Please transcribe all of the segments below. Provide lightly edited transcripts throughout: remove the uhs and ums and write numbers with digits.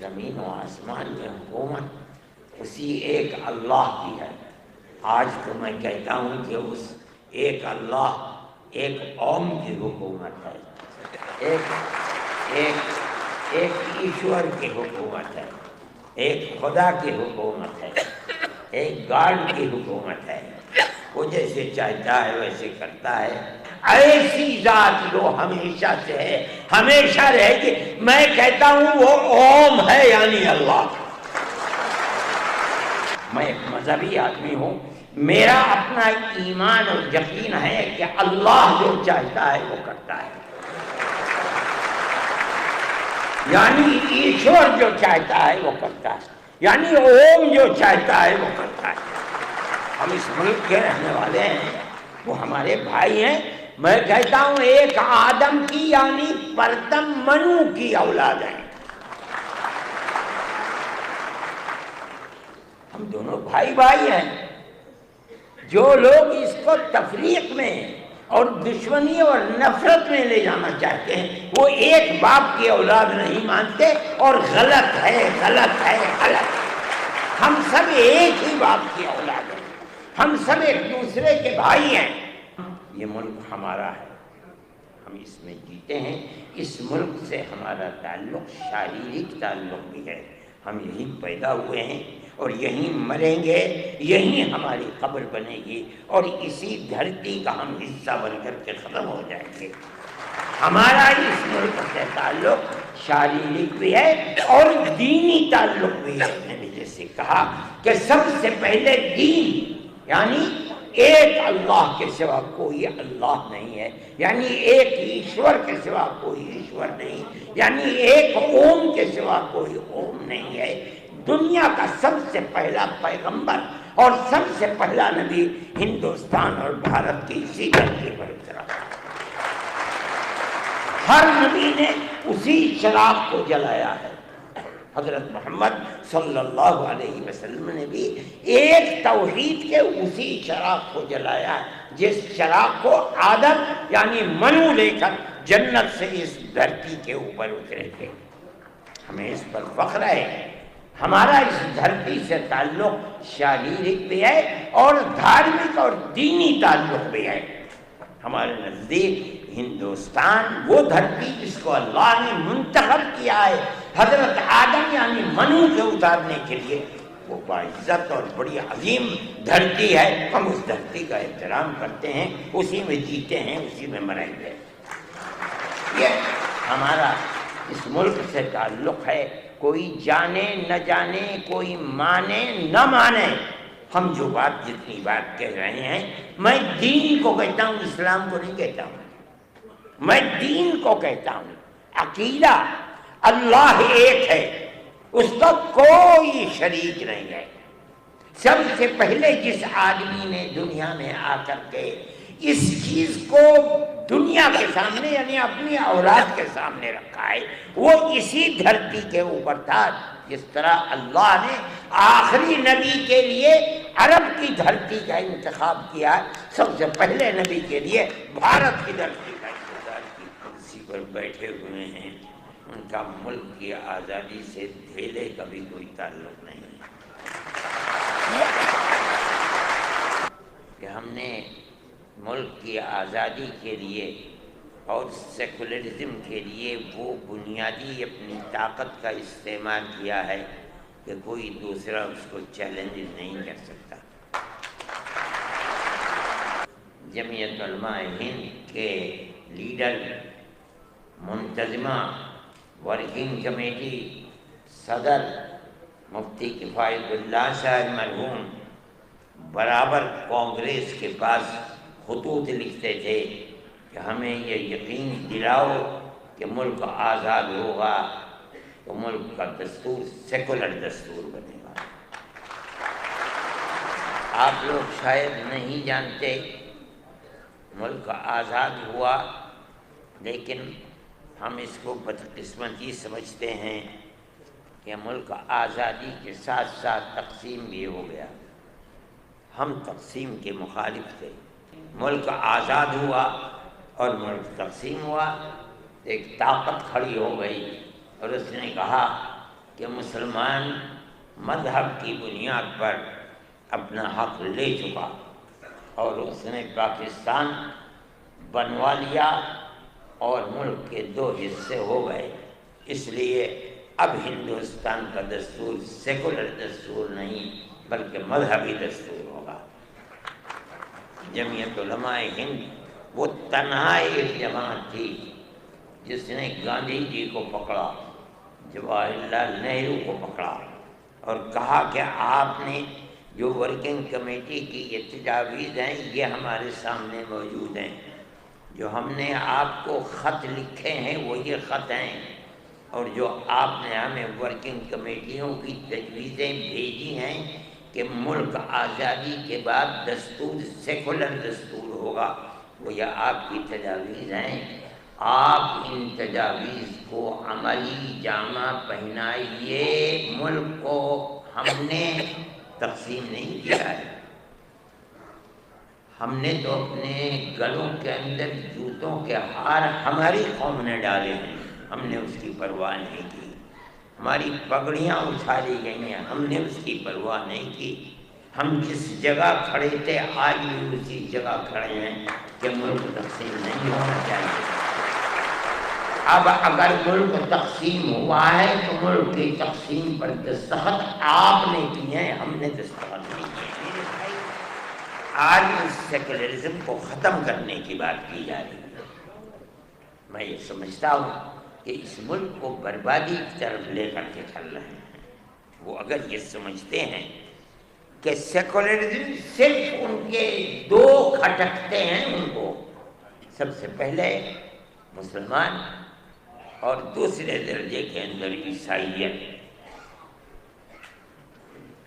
زمین و آسمان میں حکومت اسی ایک اللہ کی ہے۔ آج تو میں کہتا ہوں کہ اس ایک اللہ ایک قوم کی حکومت ہے، ایک ایشور کی حکومت ہے، ایک خدا کی حکومت ہے، ایک گاڈ کی حکومت ہے۔ وہ جیسے چاہتا ہے ویسے کرتا ہے۔ ایسی ذات جو ہمیشہ سے ہے، ہمیشہ رہے گی۔ میں کہتا ہوں وہ اوم ہے، یعنی اللہ۔ میں ایک مذہبی آدمی ہوں، میرا اپنا ایمان اور یقین ہے کہ اللہ جو چاہتا ہے وہ کرتا ہے، یعنی ایشور جو چاہتا ہے وہ کرتا ہے، یعنی اوم جو چاہتا ہے وہ کرتا ہے۔ ہم اس ملک کے رہنے والے ہیں، وہ ہمارے بھائی ہیں۔ میں کہتا ہوں ایک آدم کی یعنی پرتم منو کی اولاد ہیں، ہم دونوں بھائی بھائی ہیں۔ جو لوگ اس کو تفریق میں اور دشمنی اور نفرت میں لے جانا چاہتے ہیں وہ ایک باپ کی اولاد نہیں مانتے، اور غلط ہے، غلط ہے، غلط ہے۔ ہم سب ایک ہی باپ کی اولاد ہیں، ہم سب ایک دوسرے کے بھائی ہیں۔ یہ ملک ہمارا ہے، ہم اس میں جیتے ہیں۔ اس ملک سے ہمارا تعلق شاریرک تعلق بھی ہے، ہم یہیں پیدا ہوئے ہیں اور یہیں مریں گے، یہیں ہماری قبر بنے گی، اور اسی دھرتی کا ہم حصہ بن کر کے ختم ہو جائیں گے۔ ہمارا اس ملک سے تعلق شاریرک بھی ہے اور دینی تعلق بھی ہے۔ میں نے جیسے کہا کہ سب سے پہلے دین، یعنی ایک اللہ کے سوا کوئی اللہ نہیں ہے، یعنی ایک ایشور کے سوا کوئی ایشور نہیں، یعنی ایک اوم کے سوا کوئی اوم نہیں ہے۔ دنیا کا سب سے پہلا پیغمبر اور سب سے پہلا نبی ہندوستان اور بھارت کی اسی دھرتی پر اترا۔ ہر نبی نے اسی چراغ کو جلایا ہے۔ حضرت محمد صلی اللہ علیہ وسلم نے بھی ایک توحید کے اسی چراغ کو جلایا ہے، جس چراغ کو آدم یعنی منو لے کر جنت سے اس دھرتی کے اوپر اترے تھے۔ ہمیں اس پر فخر ہے۔ ہمارا اس دھرتی سے تعلق شاریرک بھی ہے اور دھارمک اور دینی تعلق بھی ہے۔ ہمارے نزدیک ہندوستان وہ دھرتی جس کو اللہ نے منتخب کیا ہے حضرت آدم یعنی منو کے اتارنے کے لیے، وہ باعزت اور بڑی عظیم دھرتی ہے۔ ہم اس دھرتی کا احترام کرتے ہیں، اسی میں جیتے ہیں، اسی میں مریں گے۔ یہ ہمارا اس ملک سے تعلق ہے۔ کوئی جانے نہ جانے، کوئی مانے نہ مانے، ہم جو بات جتنی بات کہہ رہے ہیں، میں دین کو کہتا ہوں، اسلام کو نہیں کہتا ہوں، میں دین کو کہتا ہوں۔ عقیدہ اللہ ایک ہے، اس کا کوئی شریک نہیں ہے۔ سب سے پہلے جس آدمی نے دنیا میں آ کر کے اس چیز کو دنیا کے سامنے یعنی اپنی اولاد کے سامنے رکھا ہے وہ اسی دھرتی کے اوپر تھا۔ جس طرح اللہ نے آخری نبی کے لیے عرب کی دھرتی کا انتخاب کیا، سب سے پہلے نبی کے لیے بھارت کی دھرتی کا انتخاب کیا۔ اسی پر بیٹھے ہوئے ہیں، ان کا ملک کی آزادی سے دھیلے کا بھی کوئی تعلق نہیں ہے کہ ہم نے ملک کی آزادی کے لیے اور سیکولرزم کے لیے وہ بنیادی اپنی طاقت کا استعمال کیا ہے کہ کوئی دوسرا اس کو چیلنج نہیں کر سکتا۔ جمعیت علماء ہند کے لیڈر، منتظمہ، ورکنگ کمیٹی صدر مفتی کفایت اللہ صاحب مرحوم برابر کانگریس کے پاس خطوط لکھتے تھے کہ ہمیں یہ یقین دلاؤ کہ ملک آزاد ہوگا تو ملک کا دستور سیکولر دستور بنے گا۔ آپ لوگ شاید نہیں جانتے، ملک آزاد ہوا لیکن ہم اس کو بدقسمتی سمجھتے ہیں کہ ملک آزادی کے ساتھ ساتھ تقسیم بھی ہو گیا۔ ہم تقسیم کے مخالف تھے۔ ملک آزاد ہوا اور ملک تقسیم ہوا، ایک طاقت کھڑی ہو گئی اور اس نے کہا کہ مسلمان مذہب کی بنیاد پر اپنا حق لے چکا اور اس نے پاکستان بنوا لیا اور ملک کے 2 حصے ہو گئے. اس لیے اب ہندوستان کا دستور سیکولر دستور نہیں بلکہ مذہبی دستور ہوگا. جمعیت علماء ہند وہ تنہا ایک جماعت تھی جس نے گاندھی جی کو پکڑا، جواہر لال نہرو کو پکڑا اور کہا کہ آپ نے جو ورکنگ کمیٹی کی یہ تجاویز ہیں یہ ہمارے سامنے موجود ہیں، جو ہم نے آپ کو خط لکھے ہیں وہ یہ خط ہیں، اور جو آپ نے ہمیں ورکنگ کمیٹیوں کی تجویزیں بھیجی ہیں کہ ملک آزادی کے بعد دستور سیکولر دستور ہوگا، وہ یہ آپ کی تجاویز ہیں. آپ ان تجاویز کو عملی جامہ پہنائیے. ملک کو ہم نے تقسیم نہیں کیا ہے، ہم نے تو اپنے گلوں کے اندر جوتوں کے ہار ہماری قوم نے ڈالے ہیں، ہم نے اس کی پرواہ نہیں کی. ہماری پگڑیاں اچھالی گئی ہیں، ہم نے اس کی پرواہ نہیں کی. ہم جس جگہ کھڑے تھے آج بھی اسی جگہ کھڑے ہیں کہ ملک تقسیم نہیں ہونا چاہیے. اب اگر ملک تقسیم ہوا ہے تو ملک کی تقسیم پر دستخط آپ نے کیے ہیں، ہم نے دستخط نہیں کیے. میرے بھائی آج اس سیکولرزم کو ختم کرنے کی بات کی جا رہی ہے. میں یہ سمجھتا ہوں کہ اس ملک کو بربادی کی طرف لے کر کے چل رہے ہیں. وہ اگر یہ سمجھتے ہیں کہ سیکولرزم صرف ان کے 2 کھٹکتے ہیں، ان کو سب سے پہلے مسلمان اور دوسرے درجے کے اندر عیسائیت.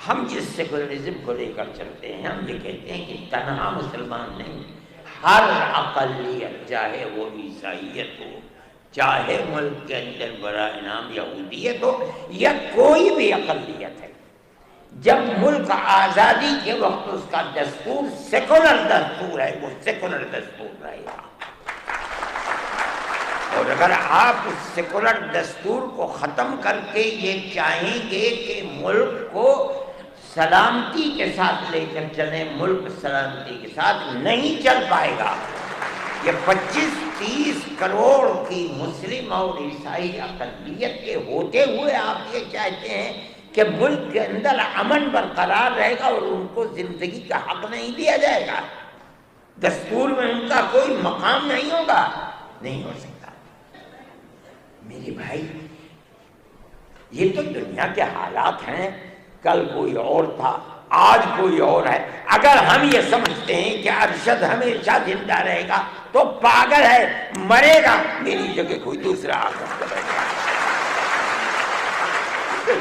ہم جس سیکولرزم کو لے کر چلتے ہیں ہم یہ کہتے ہیں کہ تنہا مسلمان نہیں، ہر اقلیت چاہے وہ عیسائیت ہو، چاہے ملک کے اندر برا انعام یہودیت ہو یا کوئی بھی اقلیت ہے، جب ملک آزادی کے وقت اس کا دستور سیکولر دستور ہے وہ سیکولر دستور رہے گا. اور اگر آپ اس سیکولر دستور کو ختم کر کے یہ چاہیں گے کہ ملک کو سلامتی کے ساتھ لے کر چلیں، ملک سلامتی کے ساتھ نہیں چل پائے گا. یہ 25-30 کروڑ کی مسلم اور عیسائی اقلیت کے ہوتے ہوئے آپ یہ چاہتے ہیں کہ ملک کے اندر امن برقرار رہے گا اور ان کو زندگی کا حق نہیں دیا جائے گا، دستور میں ان کا کوئی مقام نہیں ہوگا؟ نہیں ہو سکتا. میرے بھائی یہ تو دنیا کے حالات ہیں، کل کوئی اور تھا آج کوئی اور ہے. اگر ہم یہ سمجھتے ہیں کہ ارشد ہمیشہ زندہ رہے گا تو پاگل ہے، مرے گا، میری جگہ کوئی دوسرا آ کر بیٹھے گا.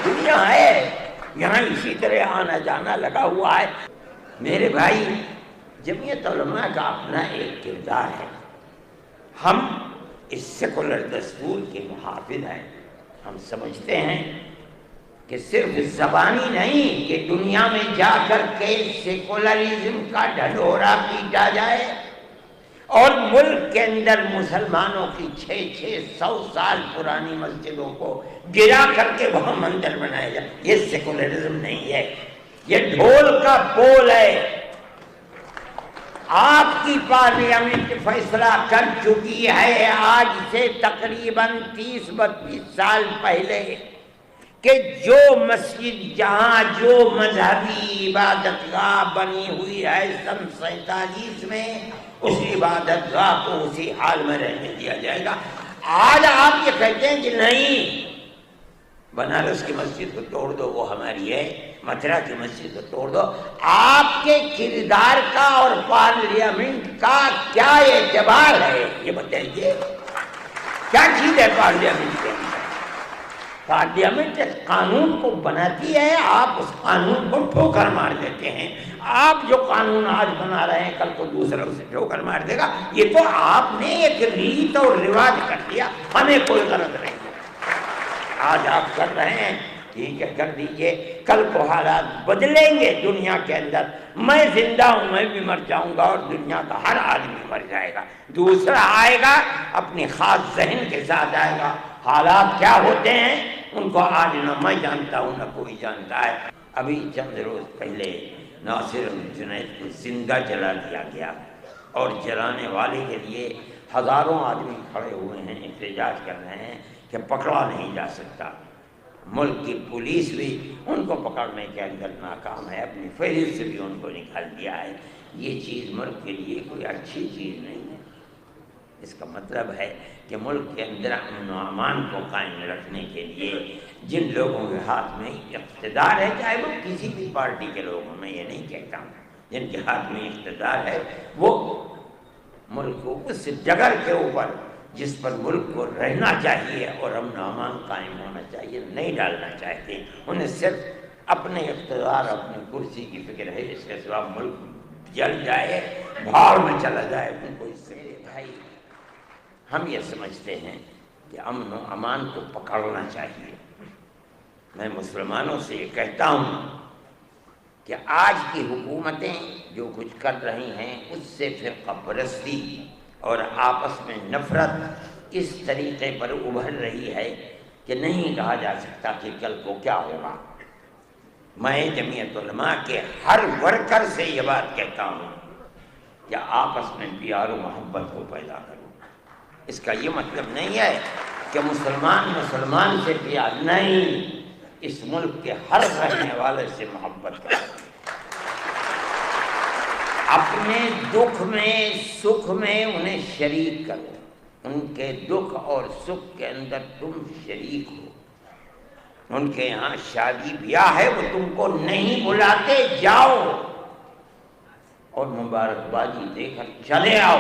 دنیا ہے یہاں اسی طرح آنا جانا لگا ہوا ہے. میرے بھائی جمعیت علماء کا اپنا ایک کردار ہے. ہم اس سیکولر دستور کے محافظ ہیں. ہم سمجھتے ہیں کہ صرف زبانی نہیں کہ دنیا میں جا کر کے سیکولرزم کا ڈھنڈورا پیٹا جائے اور ملک کے اندر مسلمانوں کی 600 سال پرانی مسجدوں کو گرا کر کے وہاں مندر بنایا جائے. یہ سیکولرزم نہیں ہے، یہ ڈھول کا پول ہے. آپ کی پارلیمنٹ فیصلہ کر چکی ہے آج سے تقریباً 30-32 سال پہلے کہ جو مسجد جہاں جو مذہبی عبادت گاہ بنی ہوئی ہے سن 47 میں اس عبادت گاہ کو اسی حال میں رہنے دیا جائے گا. آج آپ یہ کہتے ہیں کہ نہیں، بنارس کی مسجد کو توڑ دو وہ ہماری ہے، متھرا کی مسجد کو توڑ دو. آپ کے کردار کا اور پارلیمنٹ کا کیا اعتبار ہے یہ بتائیے. کیا چیز ہے پارلیمنٹ کے اندر؟ پارلیمنٹ ایک قانون کو بناتی ہے، آپ اس قانون کو ٹھوکر مار دیتے ہیں. آپ جو قانون آج بنا رہے ہیں کل کو دوسرا اسے ٹھوکر مار دے گا. یہ تو آپ نے ایک ریت اور رواج کر دیا، ہمیں کوئی غرض نہیں. آج آپ کر رہے ہیں ٹھیک ہے کر دیجئے، کل کو حالات بدلیں گے دنیا کے اندر. میں زندہ ہوں، میں بھی مر جاؤں گا اور دنیا کا ہر آدمی مر جائے گا. دوسرا آئے گا اپنی خاص ذہن کے ساتھ آئے گا. حالات کیا ہوتے ہیں ان کو آج نہ میں جانتا ہوں نہ کوئی جانتا ہے۔ ابھی چند روز پہلے ناصر جنید کو زندہ جلا دیا گیا اور جلانے والے کے لیے ہزاروں آدمی کھڑے ہوئے ہیں، احتجاج کر رہے ہیں کہ پکڑا نہیں جا سکتا۔ ملک کی پولیس بھی ان کو پکڑنے کے اندر ناکام ہے، اپنی فہرست سے بھی ان کو نکال دیا ہے۔ یہ چیز ملک کے لیے کوئی اچھی چیز نہیں ہے۔ اس کا مطلب ہے کہ ملک کے اندر امن و امان کو قائم رکھنے کے لیے جن لوگوں کے ہاتھ میں اقتدار ہے، چاہے وہ کسی بھی پارٹی کے لوگ ہوں، میں یہ نہیں کہتا ہوں، جن کے ہاتھ میں اقتدار ہے وہ ملک کو اس جگہ کے اوپر جس پر ملک کو رہنا چاہیے اور امن و امان قائم ہونا چاہیے نہیں ڈالنا چاہتے۔ انہیں صرف اپنے اقتدار، اپنی کرسی کی فکر ہے، اس کے سوا ملک جل جائے، بھاڑ میں چلا جائے، ان کو اس سے بھائی ہم یہ سمجھتے ہیں کہ امن و امان کو پکڑنا چاہیے۔ میں مسلمانوں سے یہ کہتا ہوں کہ آج کی حکومتیں جو کچھ کر رہی ہیں اس سے فرقہ پرستی اور آپس میں نفرت اس طریقے پر ابھر رہی ہے کہ نہیں کہا جا سکتا کہ کل کو کیا ہوگا۔ میں جمعیت علماء کے ہر ورکر سے یہ بات کہتا ہوں کہ آپس میں پیار و محبت کو پیدا کرو۔ اس کا یہ مطلب نہیں ہے کہ مسلمان سے پیار نہیں، اس ملک کے ہر رہنے والے سے محبت کرو، اپنے دکھ میں سکھ میں انہیں شریک کرو، ان کے دکھ اور سکھ کے اندر تم شریک ہو۔ ان کے یہاں شادی بیاہ ہے، وہ تم کو نہیں بلاتے، جاؤ اور مبارکبادی دے کر چلے آؤ۔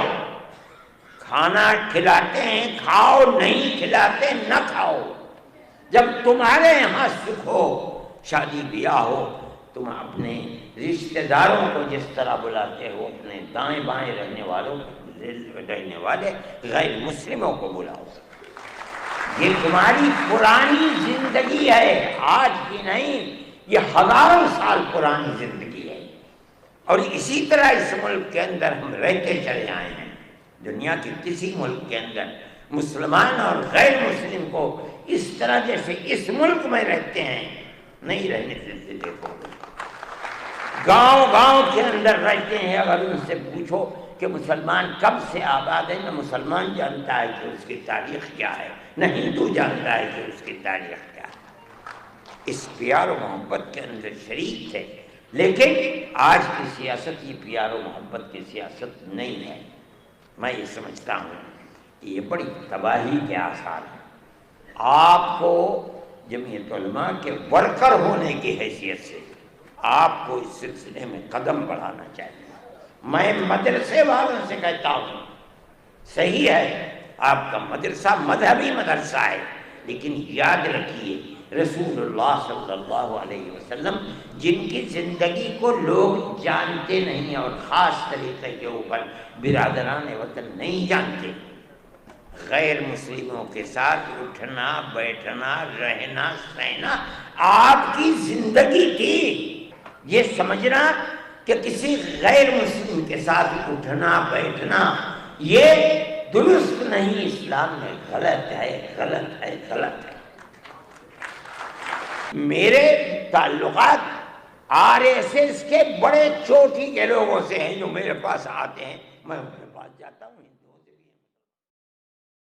کھانا کھلاتے ہیں، کھاؤ، نہیں کھلاتے نہ کھاؤ۔ جب تمہارے یہاں سکھ ہو، شادی بیاہ ہو، تم اپنے رشتہ داروں کو جس طرح بلاتے ہو، اپنے دائیں بائیں رہنے والے غیر مسلموں کو بلاؤ۔ یہ تمہاری پرانی زندگی ہے، آج کی نہیں، یہ ہزاروں سال پرانی زندگی ہے، اور اسی طرح اس ملک کے اندر ہم رہتے چلے آئے ہیں۔ دنیا کے کسی ملک کے اندر مسلمان اور غیر مسلم کو اس طرح جیسے اس ملک میں رہتے ہیں نہیں رہنے دیتے۔ دیکھو گاؤں کے اندر رہتے ہیں، اگر ان سے پوچھو کہ مسلمان کب سے آباد ہے، نہ مسلمان جانتا ہے کہ اس کی تاریخ کیا ہے، نہ ہندو جانتا ہے کہ اس کی تاریخ کیا ہے۔ اس پیار و محبت کے اندر شریک تھے، لیکن آج کی سیاست یہ پیار و محبت کی سیاست نہیں ہے۔ میں یہ سمجھتا ہوں کہ یہ بڑی تباہی کے آثار ہیں۔ آپ کو جمعیت علماء کے ورکر ہونے کی حیثیت سے آپ کو اس سلسلے میں قدم بڑھانا چاہیے۔ میں مدرسے والوں سے کہتا ہوں، صحیح ہے آپ کا مدرسہ مذہبی مدرسہ ہے، لیکن یاد رکھیے رسول اللہ صلی اللہ علیہ وسلم جن کی زندگی کو لوگ جانتے نہیں اور خاص طریقے کے اوپر برادران وطن نہیں جانتے، غیر مسلموں کے ساتھ اٹھنا بیٹھنا رہنا سہنا آپ کی زندگی تھی۔ یہ سمجھنا کہ کسی غیر مسلم کے ساتھ اٹھنا بیٹھنا یہ درست نہیں، اسلام میں غلط ہے، غلط ہے، غلط ہے۔ میرے تعلقات RSS کے بڑے چوٹی کے لوگوں سے ہیں جو میرے پاس آتے ہیں، میں ان کے پاس جاتا ہوں۔